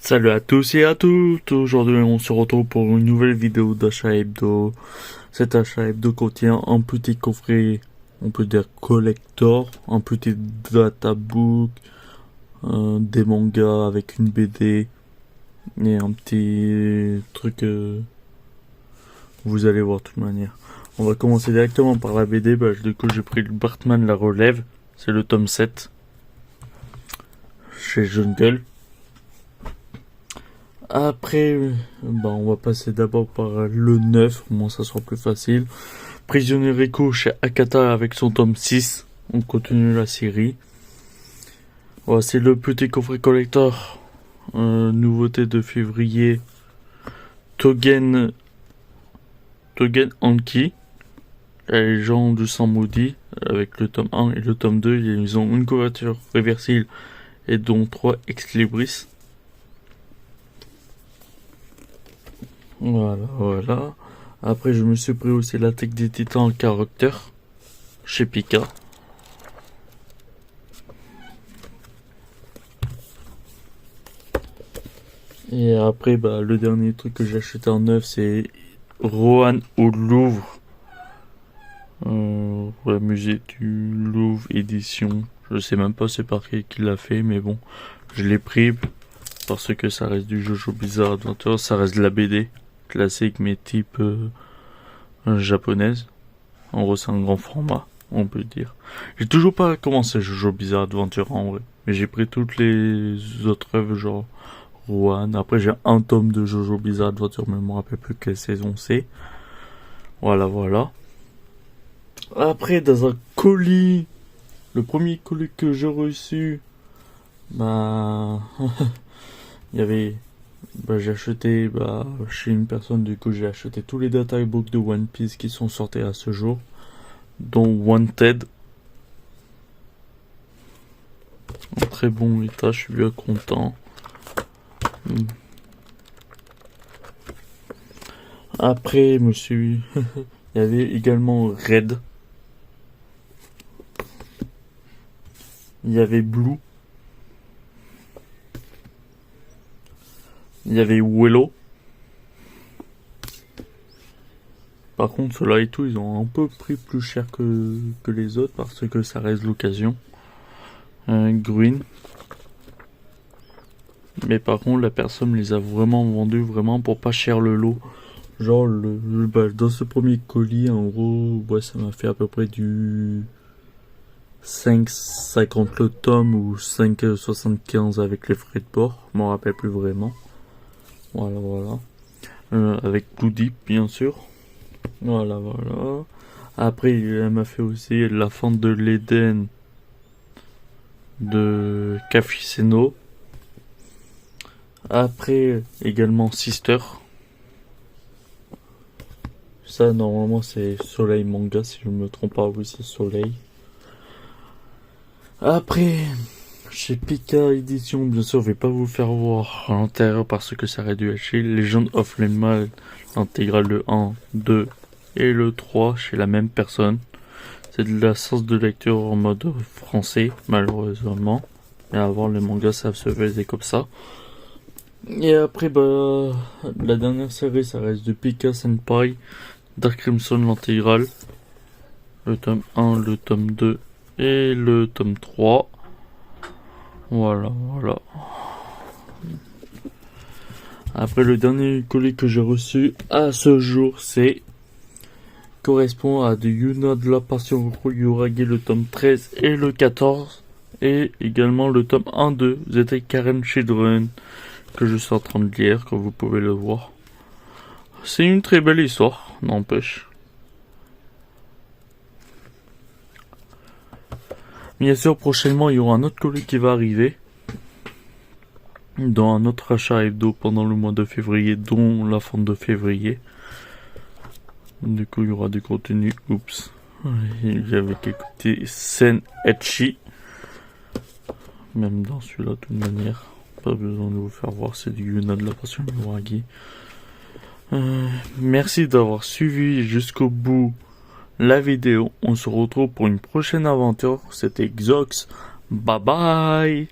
Salut à tous et à toutes. Aujourd'hui on se retrouve pour une nouvelle vidéo d'achat hebdo. Cet achat hebdo contient un petit coffret, on peut dire collector, un petit databook, des mangas avec une BD et un petit truc, vous allez voir de toute manière. On va commencer directement par la BD. Du coup j'ai pris le Batman La Relève, c'est le tome 7 chez Jungle. Après, on va passer d'abord par le 9, au moins ça sera plus facile. Prisonnier Rico chez Akata avec son tome 6. On continue la série. Voilà, c'est le petit coffret collector. Nouveauté de février. Togen Anki. Les gens du sang maudit. Avec le tome 1 et le tome 2. Ils ont une couverture réversible et dont 3 ex libris. Voilà. Après, je me suis pris aussi l'attaque des titans en caractère chez Pika. Et après, le dernier truc que j'ai acheté en neuf, c'est Rohan au Louvre. La musée du Louvre édition. Je sais même pas c'est par qui l'a fait, mais bon, je l'ai pris parce que ça reste du Jojo Bizarre Adventure, ça reste de la BD. Classique mais type japonaise. En gros c'est un grand format, on peut dire. J'ai toujours pas commencé Jojo Bizarre Adventure en vrai, mais j'ai pris toutes les autres œuvres genre Rohan. Après j'ai un tome de Jojo Bizarre Adventure, mais je me rappelle plus quelle saison c'est. Voilà. Après dans un colis, le premier colis que j'ai reçu, il y avait j'ai acheté chez une personne, du coup j'ai acheté tous les databooks de One Piece qui sont sortis à ce jour, dont Wanted. En très bon état, je suis bien content. Après, il y avait également Red. Il y avait Blue. Il y avait Willow. Par contre, ceux-là et tout, ils ont un peu pris plus cher que les autres parce que ça reste l'occasion. Green. Mais par contre, la personne les a vraiment vendus vraiment pour pas cher le lot. Genre, dans ce premier colis, en gros, ça m'a fait à peu près du 5,50 le tome ou 5,75 avec les frais de port. Je m'en rappelle plus vraiment. Voilà. Avec Blue Deep, bien sûr. Voilà. Après, elle m'a fait aussi La Fente de l'Éden de Cafficeno. Après, également Sister. Ça, normalement, c'est Soleil Manga, si je ne me trompe pas. Oui, c'est Soleil. Après, chez Pika Édition, bien sûr, je vais pas vous faire voir à l'intérieur parce que ça aurait dû être chez Legend of Lemmal, l'intégrale le 1, 2 et le 3 chez la même personne. C'est de la source de lecture en mode français, malheureusement. Mais avant, les mangas, ça se faisait comme ça. Et après, la dernière série, ça reste de Pika Senpai, Dark Crimson, l'intégrale. Le tome 1, le tome 2 et le tome 3. Voilà. Après, le dernier colis que j'ai reçu à ce jour, correspond à de Yuna de la Passion Yuragi, le tome 13 et le 14. Et également le tome 1-2, c'était Karen Children, que je suis en train de lire, comme vous pouvez le voir. C'est une très belle histoire, n'empêche. Bien sûr, prochainement, il y aura un autre colis qui va arriver. Dans un autre achat hebdo pendant le mois de février, dont la fin de février. Du coup, il y aura du contenu. Oups. J'avais écouté Sen Etchi. Même dans celui-là, de toute manière. Pas besoin de vous faire voir, c'est du Yuna de la Passion Yuragi. Merci d'avoir suivi jusqu'au bout la vidéo. On se retrouve pour une prochaine aventure. C'était Xox. Bye bye.